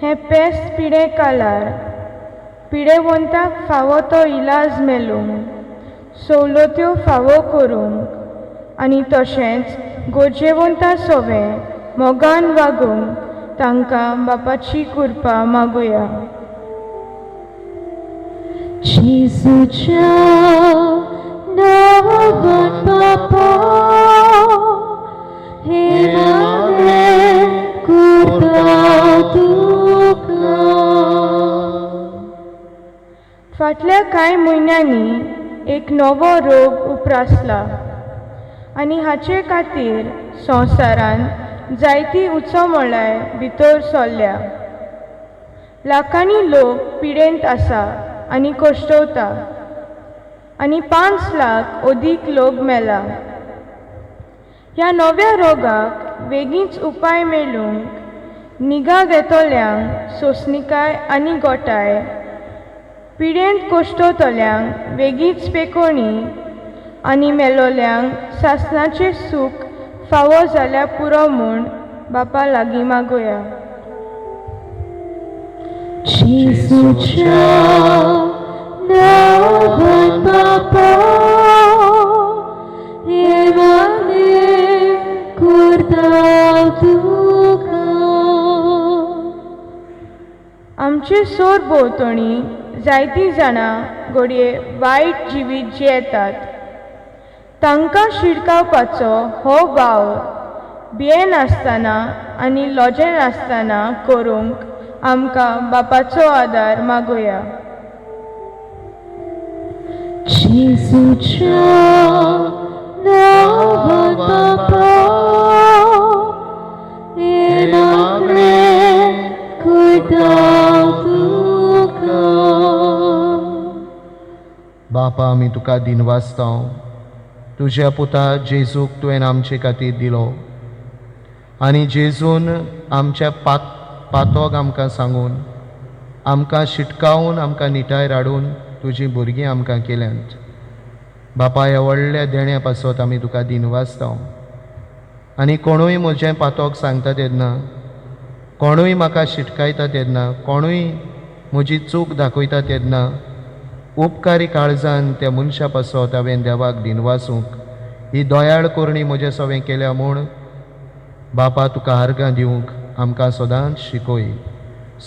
हे पेस्त पिडे काळार पिडेवंताक फावो तो इलाज मेळूंक, सवलत्यो फावो करूंक आनी तशेंच गरजेवंता सवें मोगान वागूंक तांकां बापाची कृपा मागुया. जेजूच्या नांवान बापा, हे मागणें करता तुका. फाटल्या कांय म्हयन्यांनी एक नवो रोग उप्रासला आनी हाचे खातीर संवसारांत जायती उत्सवमळाय भितर सरल्या. लाखांनी लोक पिडेंत आसा आनी कश्टवता आनी 5 लाख अदीक लोक मेला. ह्या नव्या रोगाक बेगीनच उपाय मेळूंक निगा घेतोल्यांक सोंसणिकाय आनी गोठाय, पिडेंत कोश्टोतोल्यांक वेगीच पेकोणी आनी मेलोल्यांक सासणाचें सूख फावो जाल्यार पुरो म्हूण बापा लागीं मागुया. जेजूच्या नांवान बापा, हे मागणे करता तुका. आमचे सोर भोंवतणी जायतीं जाणां घडये वायट जिवीत जियेतात. तांकां शिडकावपाचो हो वावर भियेन आसतना आनी लॉजेन आसतना करूंक आमकां बापाचो आदार मागुया. जेजूच्या नांवान बापा, हे मागणे करता तुका. बापा, आमी तुका दिनवासतां. तुज्या पुता जेजूक तुवें आमचे खातीर दिलो आनी जेजून आमच्या पातोक आमकां सांगून, आमकां शिटकावून, आमकां निटाय हाडून तुजीं भुरगीं आमकां केल्यांत. बापा, ह्या व्हडल्या देण्या पासत आमी तुका दिनवासतां. आनी कोणूय म्हजें पातोक सांगता तेन्ना, कोणूय म्हाका शिटकायता तेन्ना, कोणूय म्हजी चूक दाखयता तेन्ना उपकारी काळजान त्या मनशा पासत हांवें देवाक दिनवासूंक ही दयाळ करणी म्हजें सवें केल्या म्हूण बापा तुका आर्गां दिवंक आमकां सदांच शिकय.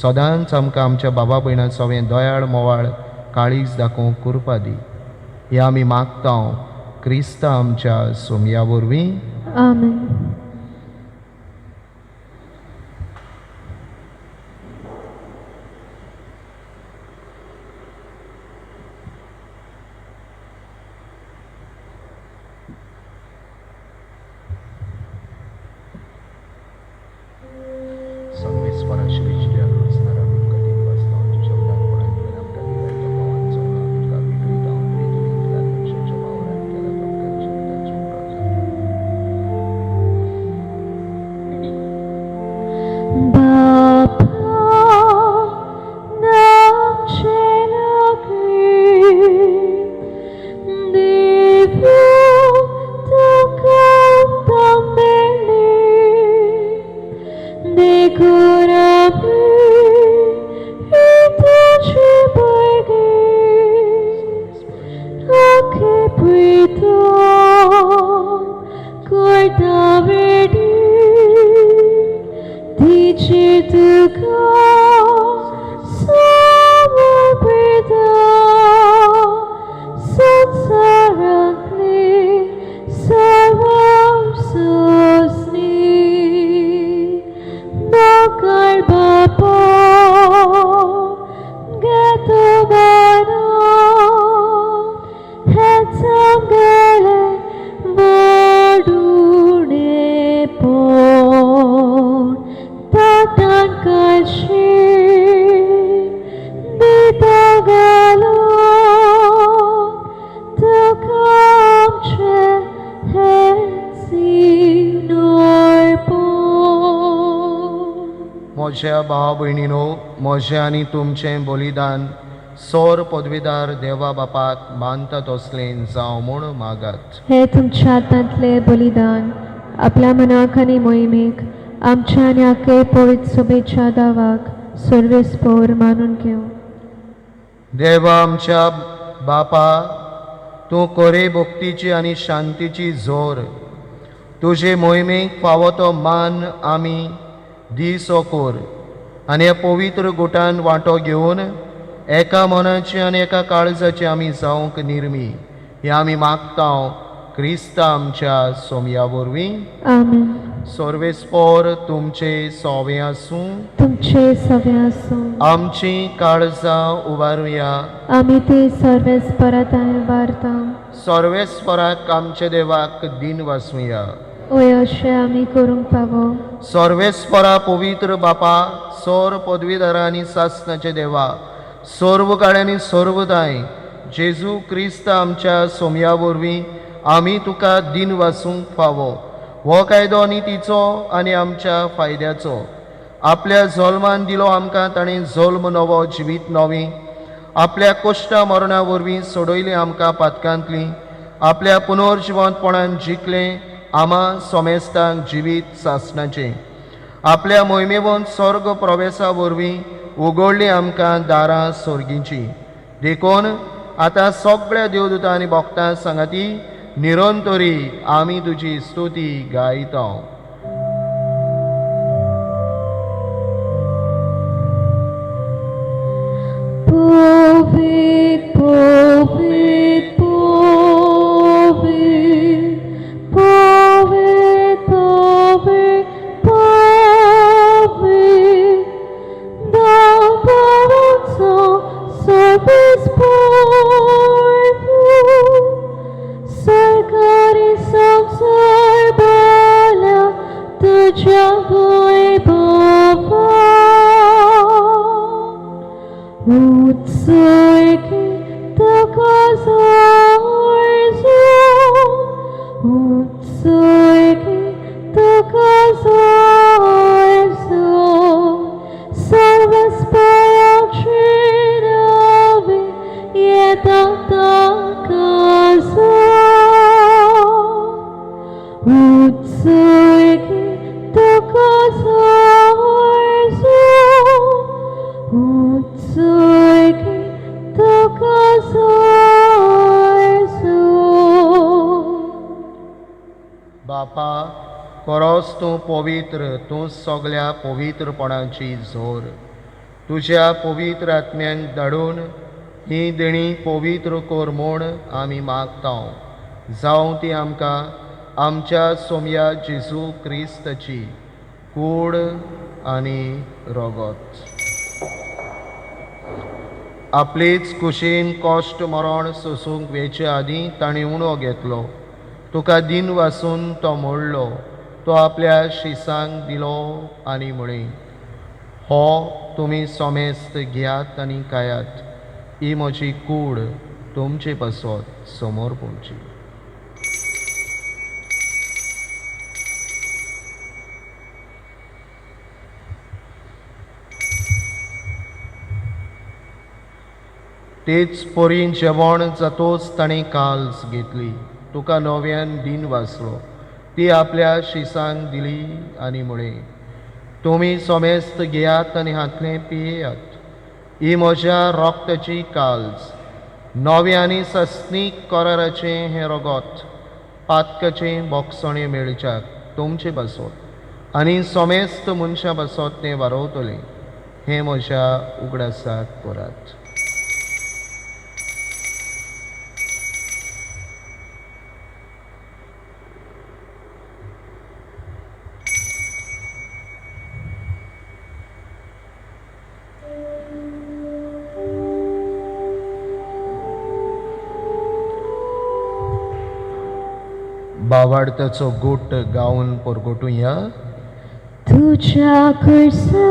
सदांच आमकां आमच्या बाबा भयणां सवें दयाळ मोवाळ काळीज दाखोवंक कृपा दी. हें आमी मागतां क्रिस्ता आमच्या सोमया वरवीं. आमेन. म्हज्या भाव भयणीनो, म्हजें आनी तुमचें बलिदान सोर पदवीदार देवा बापाक मानता तसलें जावं म्हूण मागात. हे तुमच्या हातांतले बलिदान आपल्या मनाक आनी मोहिमेक आमच्या आनी आखे पवित्र सभेच्या दावाक सर्वेस्पोर मानून घेवं. देवा आमच्या बापा, तूं कोरे भक्तीची आनी शांतीची जोर, तुजे मोहिमेक फावो तो मान आमी दिसो कोर आनी ह्या पवित्र गुटान वांटो घेवन एका मनाची आनी एका काळजाची आमी जावंक निर्मी. हें आमी मागतां क्रिस्ता आमच्या सोमया वरवीं. आमेन. सर्वेस्पोर तुमचे सोवे आसूं. तुमचे सवे आसूं. आमची काळजां उबारुया. आमी ती सर्वेस्पराताय वारता. सर्वेस्पराक आमचे देवाक दिन वासूया. ओय अशें आमी करूंक पावो. सर्वेस्परा पवित्र बापा, सोर पदवीधरा आनी सासणाचे देवा, सर्व काळ्यांनी सर्वदाय जेजू क्रिस्त आमच्या सोमया वरवीं आमी तुका दिन वासूंक फावो. हो कायदो नितीचो आनी आमच्या फायद्याचो. आपल्या जल्मान दिलो आमकां ताणें जल्म नवो जिवीत नवी आपल्या कोश्टा मरणा वरवीं सोडयली आमकां पातकांतली आपल्या पुनर्जिवंतपणान जिखलें आमा सोमेस्तांक जिवीत सासणाचें आपल्या मोहिमेवंत स्वर्ग प्रवेशा वरवीं उगडली आमकां दारां सोर्गींची देखून आतां सगळ्या देवदूतां आनी भक्तां सांगाती निरंतरी आमी तुजी स्तुती गायता. Povid, povid, povid, povid, povid, povid, thou povinso sorbis porvum, sarcari samsarbala tuja voi baba. Utsorgi takazarzo, utsorgi takazarzo, sarvas paratrinavi yedatakazo. Utsorgi takazarzo, utsorgi takazarzo. बापा खरोच तूं पवित्र तूं सगळ्या पवित्रपणाची जोर तुज्या पवित्र आत्म्यान धाडून ही देणी पवित्र कोर म्हूण आमी मागता जावं ती आमकां आमच्या सोमया जेजू क्रिस्ताची कूड आनी रगत. आपलीच कुशीन कश्ट मरण सोसूंक वेचे आदीं ताणें उणो घेतलो तुका दिन वासून तो मोडलो तो आपल्या शिसांक दिलो आनी म्हळें हो तुमी सोमेस्त घेयात आनी खायात ही म्हजी कूड तुमचे पासत समोर पळोवची. तेच पोरीन जेवण जातोच ताणें काल्स घेतली तुका नव्यान दिन वाचलो ती आपल्या शिसांक दिली आनी म्हळें तुमी सोमेस्त घेयात आनी हातलें पियेयात ही म्हज्या रोगताची काल्स नवे आनी सस्नीक कराराचें हें रगत पातकाचें बोगसणें मेळच्याक तुमचे पासत आनी सोमेस्त मनशां पासत तें वारोवतलें हें म्हज्या उगडासाक करात. बावार्थाचो गूट गावन परगटुया. तुझ्या कुर्सा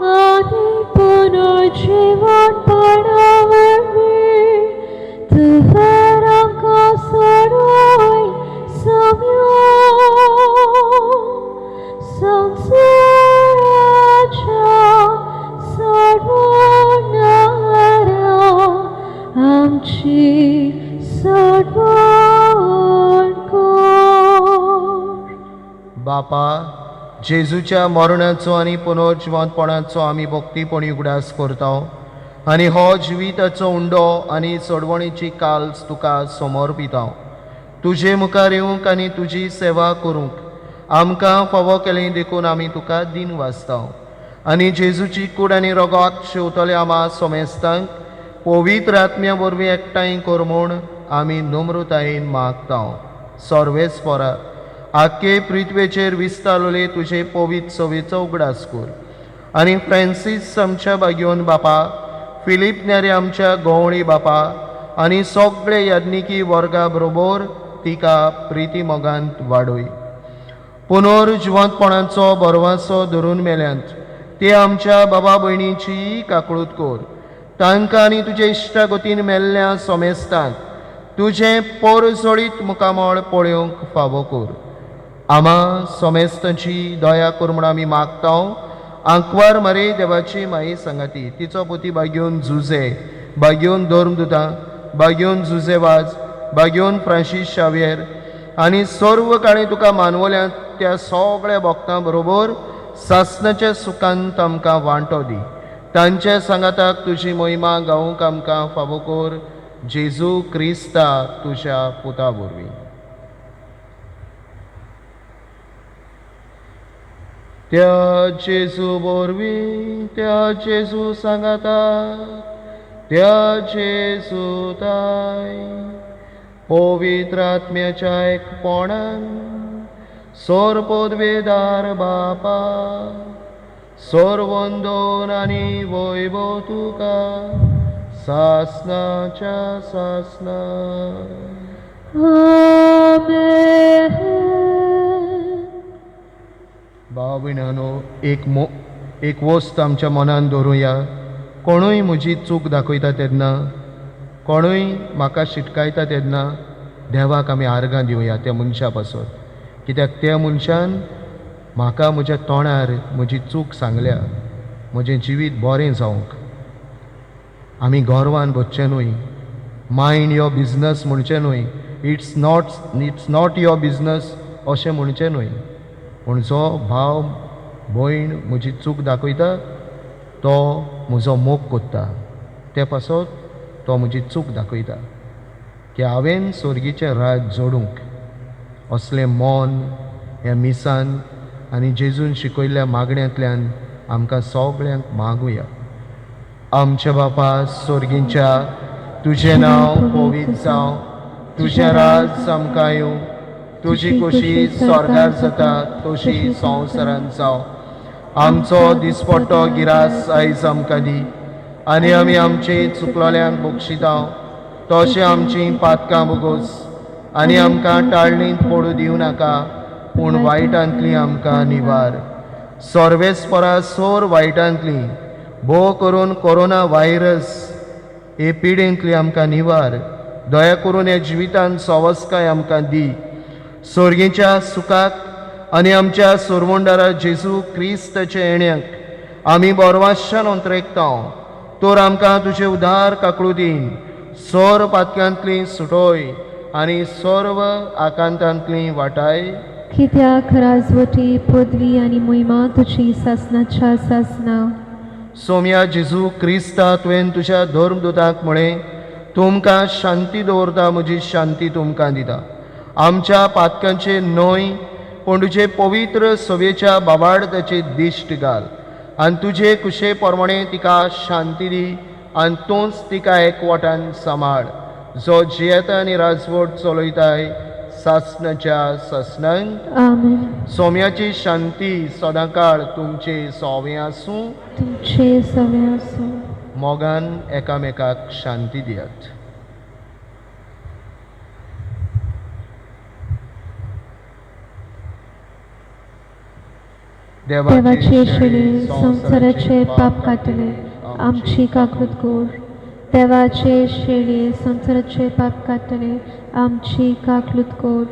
आनी पुनर्जीवनपणावरवीं तुवें आमकां सोडून संवसाराच्या सोडवणारा आमची सोडवण कर. बापा जेजूच्या मरणाचो आनी पुनर्जिवंतपणाचो आमी भक्तीपणी उगडास करता आनी हो जिविताचो उंडो आनी सोडवणेची काल्स तुका समर्पिता. तुजे मुखार येवंक आनी तुजी सेवा करूंक आमकां फावो केलें देखून आमी तुका दिन वाचता आनी जेजूची कूड आनी रगत शेवतले आमा सोमेस्तांक पवित्र आत्म्या वरवीं एकठांय कर म्हूण आमी नम्रतायेन मागता. सर्वेस्परा आख्खे पृथ्वेचेर विस्तारलेले तुजे पवित्र सवेचो उगडास कर आनी फ्रांसीस आमच्या बागेवन बापा फिलीप नेरे आमच्या गवळी बापा आनी सगळे याज्ञिकी वर्गा बरोबर तिका प्रिती मोगांत वाडय. पुनर्जिवंतपणाचो बरवासो धरून मेल्यांत ते आमच्या बाबा भयणीची काकळूत कर तांकां आनी तुजे इश्टागतीन मेल्ल्या सोमेस्तांक तुजें परसोळीत मुखामळ पळोवंक फावो कर. आमा सोमेस्तांची दया कर म्हूण आमी मागता आंकवार मरे देवाची माई संगाती तिचो पोती बागेवन झुजे बागेवन धर्मदुतां बागेवन झुजेवाज बागेवन फ्रांसीस शावेर आनी सर्व काळी तुका मानवल्यां त्या सगळ्या भक्तां बरोबर सासणाच्या सुखांत आमकां वांटो दी. तांच्या सांगाताक तुजी महिमा गावूंक आमकां फावो कर. जेजू क्रिस्ता तुज्या पुता वरवीं. त्या जेजू वरवीं त्या जेजू सांगाताक त्या जेजू ताय पवित्र आत्म्याच्या एकपणान सोरपोदवेदार बापा सोरवंदोन आनी वैभव तुका सासनाच्या सासना. आमेन. भाव भयणानो, एक वस्त आमच्या मनान दवरुया. कोणूय म्हजी चूक दाखयता तेन्ना कोणूय म्हाका शिटकायता तेन्ना देवाक आमी आर्गां दिवया त्या मनशा पासून. कित्याक त्या मनशान म्हाका म्हज्या तोंडार म्हजी चूक सांगल्या. म्हजें जिवीत बरें जावंक आमी गोरवान बसचें न्हय. मायंड युअर बिजनस म्हणचें न्हय. इट्स नॉट युअर बिजनस अशें म्हणचें न्हय. पूण जो भाव भयण म्हजी चूक दाखयता तो म्हजो मोग कोत्ता. ते पासत तो म्हजी चूक दाखयता की हांवें स्वर्गीचें राज जोडूंक असलें मोन ह्या मिसान आनी जेजून शिकयल्ल्या मागण्यांतल्यान आमकां सगळ्यांक मागुया. आमच्या बापा स्वर्गीच्या तुजें नांव पवित्र जावं. तुजें राज आमकां येवं. तुजी खोशी स्वर्गार जाता तशी संवसारांत जावं. आमचो दिसपट्टो गिरास आयज आमकां दी आनी आमी आमचे चुकलोल्यांक बक्षिता तशें आमचीं पातकां बोगोस आनी आमकां टाळणींत पडूं दिवं नाका पूण वायटांतली आमकां निवार. सर्वेस्परा सोर वायटांतली भोव करून कोरोना व्हायरस हे पिडेंतली आमकां निवार. दया करून ह्या जिवितांत सवस्काय आमकां दी. स्वर्गीच्या सुखाक आनी आमच्या सोरवंडारा जेजू क्रिस्ताचे येण्याक आमी बोरवाशान अंतरेकता. तर आमकां तुजे उदार काकळुदीन सोर पातकांतली सुटोय आनी सर्व आकांतांतली वाटाय. कित्याक राजवटी पदवी आनी मोहिमा तुजी सासनाच्या सासना. सोम्या जेजू क्रिस्ता तुवें तुज्या धर्मदुतांक म्हळें तुमकां शांती दवरता म्हजी शांती तुमकां दिता. आमच्या पातकांचे न्हय पूण तुजे पवित्र सवेच्या बाबाडताचे दिश्ट घाल आनी तुजे कुशे प्रमाणे तिका शांती दी आनी तूंच तिका एकवटान सांबाळ. जो जियेता आनी राजवट चलयताय सासनाच्या सासनांक. आमेन. सोम्याची शांती सदांकाळ तुमचे सोवे आसूं. तुमचे सवे आसूं. मोगान एकामेकाक शांती दियात. देवाचे शेळे संसाराचे पाप कातले आमची काकूत कोर. देवाचे शेळे संसाराचे पाप कातले आमची काकलूत कोर.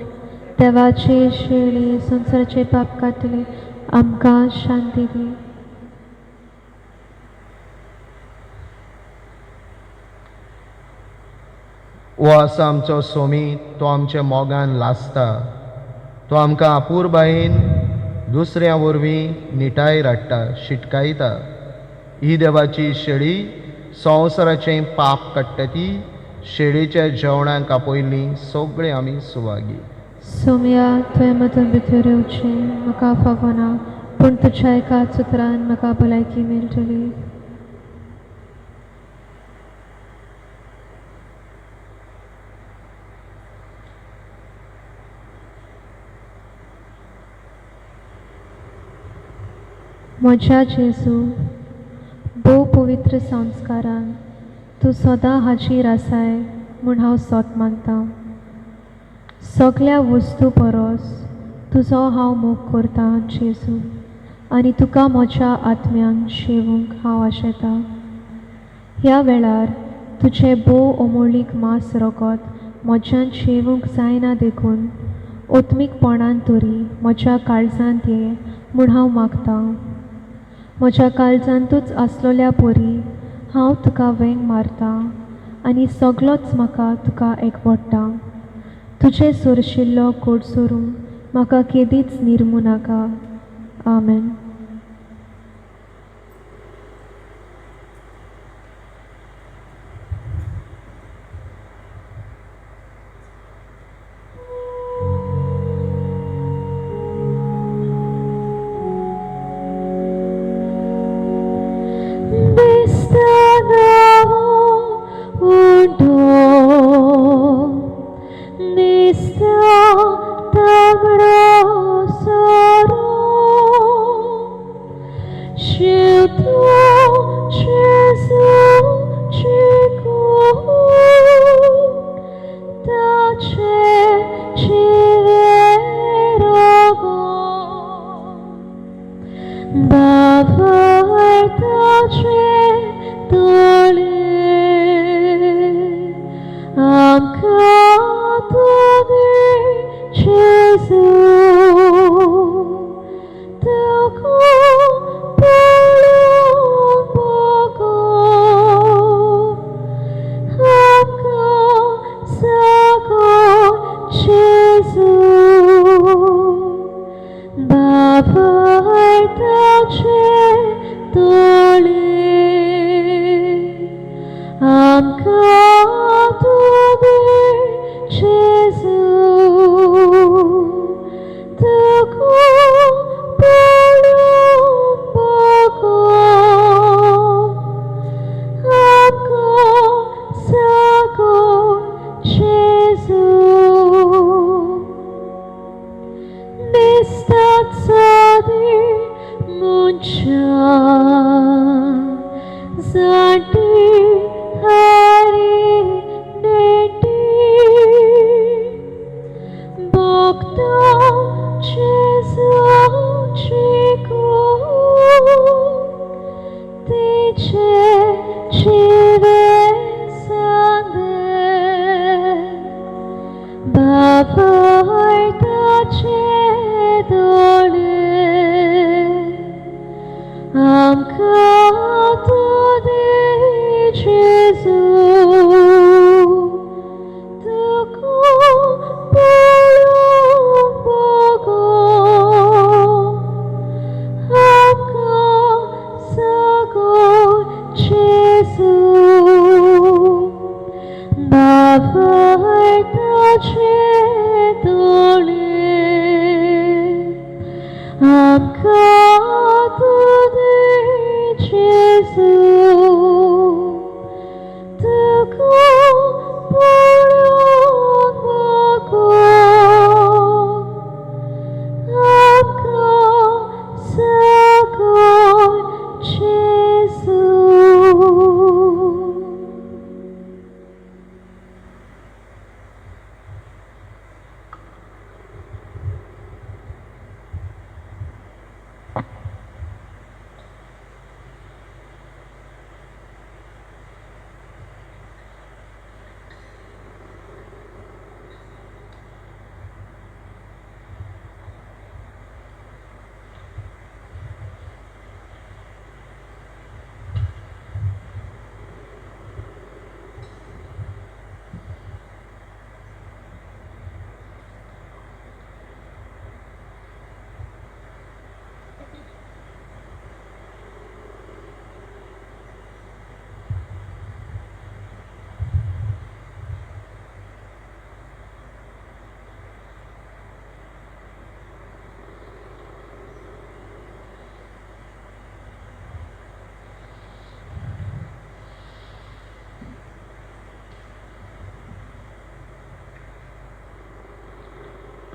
देवाचे शेळे संसाराचे पाप कातले आमकां शांती दी. हो आसा आमचो सोमी. तो आमच्या मोगान लासता. तो आमकां आपुरबायेन दुसऱ्या वरवीं निटाय राडटा शिटकायता. ही देवाची शेळी संवसाराचें पाप काडटा ती. शेळीच्या जेवणाक आपयल्लीं सगळीं आमी सुवागी. सोम्या तुवें मतान भितर येवचें म्हाका फावो ना पूण तुज्या एकाच उतरान म्हाका भलायकी मेळटली. म्हज्या जेजू भोव पवित्र संस्कारान तूं सदां हाजीर आसाय म्हूण हांव सोत मानतां. सगळ्या वस्तू परस तुजो हांव मोग करतां जेजू आनी तुका म्हज्या आत्म्यान शेवूंक हांव आशेतां. ह्या वेळार तुजें भोव अमोळीक मास रगत म्हज्यान शेवूंक जायना देखून ओत्मीकपणान तरी म्हज्या काळजांत ये म्हूण हांव मागतां. म्हज्या काळजांतूच आसलोल्या पोरी हांव तुका वेंग मारता आनी सगळोच म्हाका तुका एकवटटा. तुजे सोरशिल्लो कोड सोरून म्हाका केदीच निर्मू नाका. आमेन.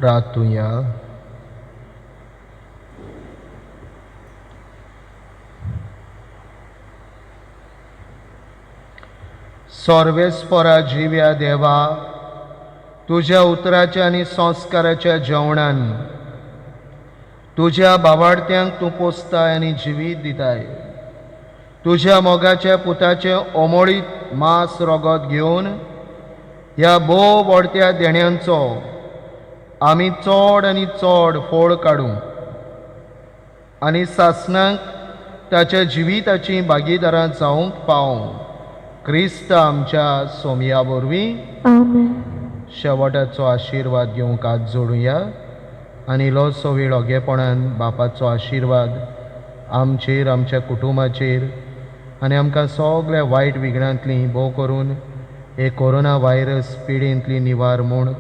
प्रार्थुया. सर्वेस्परा जिव्या देवा, तुझ्या उतराच्या आनी संस्काराच्या जेवणान तुझ्या बाबार्थ्यांक तूं पोसताय आनी जिवीत दिताय. तुझ्या मोगाच्या पुताचे ओमळीत मांस रोगत घेवन ह्या भोव व्हडत्या देण्यांचो आमी चड आनी चड फोळ काडूं आनी सासणांक ताच्या जिविताची भागीदारां जावंक पावूं क्रिस्त आमच्या सोमया वरवीं आमेन. शेवटाचो आशिर्वाद घेवंक हात जोडुया आनी इल्लोसो वेळ ओगेपणान बापाचो आशिर्वाद आमचेर, आमच्या कुटुंबाचेर आनी आमकां सगळ्या वायट विघ्नांतली भोव करून हे कोरोना व्हायरस पिडेंतली निवार म्हूण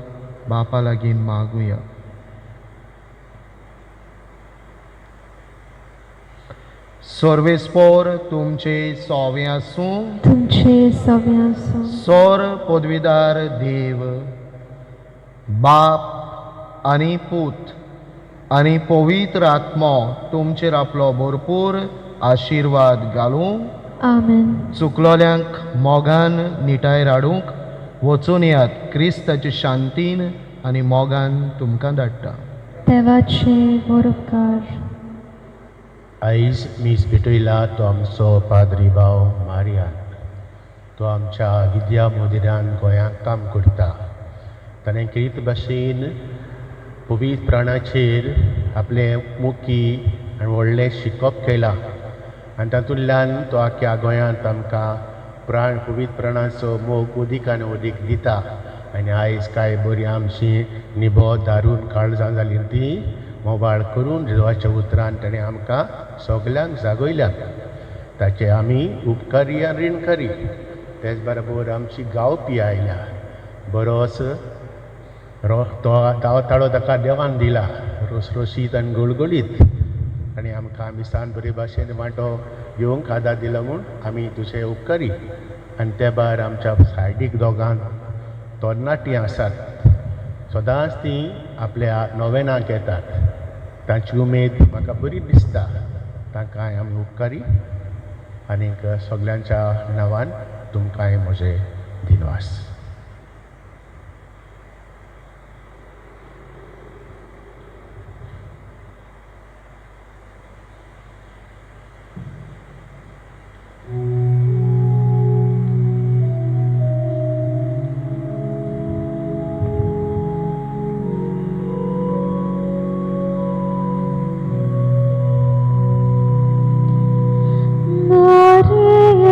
बापा लागीं मागुया. सर्वेस्पोर तुमचे सोवे आसूं. तुमचे सवे आसूं. सोर पदवीदार देव बाप आनी पूत आनी पवित्र आत्मो तुमचेर आपलो भरपूर आशिर्वाद घालूं. आमेन. चुकलोल्यांक मोगान निटायर हाडूंक वचून यात. क्रिस्ताचे शांतीन आनी मोगान तुमकां धाडटा. देवाचे बरोबकार. आयज मीस भेटयला तो आमचो पाद्री भाव मारियान. तो आमच्या विद्या मंदिरान गोंयांत काम करता. ताणें कित भाशेन पवित्र प्राणाचेर आपले मुखी आनी व्हडलें शिकप केलां आनी तातूंतल्यान तो आख्या गोंयांत आमकां पवित्र प्राणाचो मोग उदीक आनी उदीक दिता. आनी आयज कांय बरीं आमची निबो दारून काळजां जालीं ती मोबाळ करून देवाच्या उतरान ताणें आमकां सगल्यांक जागयल्यात. ताचे आमी उपकारी आनी रीणकारी. तेच बरोबर आमची गावपी आयल्या. बरोच ताळो ताका देवान दिला रोसरोशीत आनी गळगळीत आनी आमकां आमी सान बरे भाशेन वांटो घेवंक आदार दिला म्हूण आमी तुजे उपकारी. आनी ते भायर आमच्या सायडीक दोगांक तरणाटीं आसात. सदांच तीं आपल्या नोवेनाक येतात. तांची उमेद म्हाका बरी दिसता. तांकां आमी उपकारी. आनीक सगल्यांच्या नांवान तुमकां म्हजे दिनवास. Maria,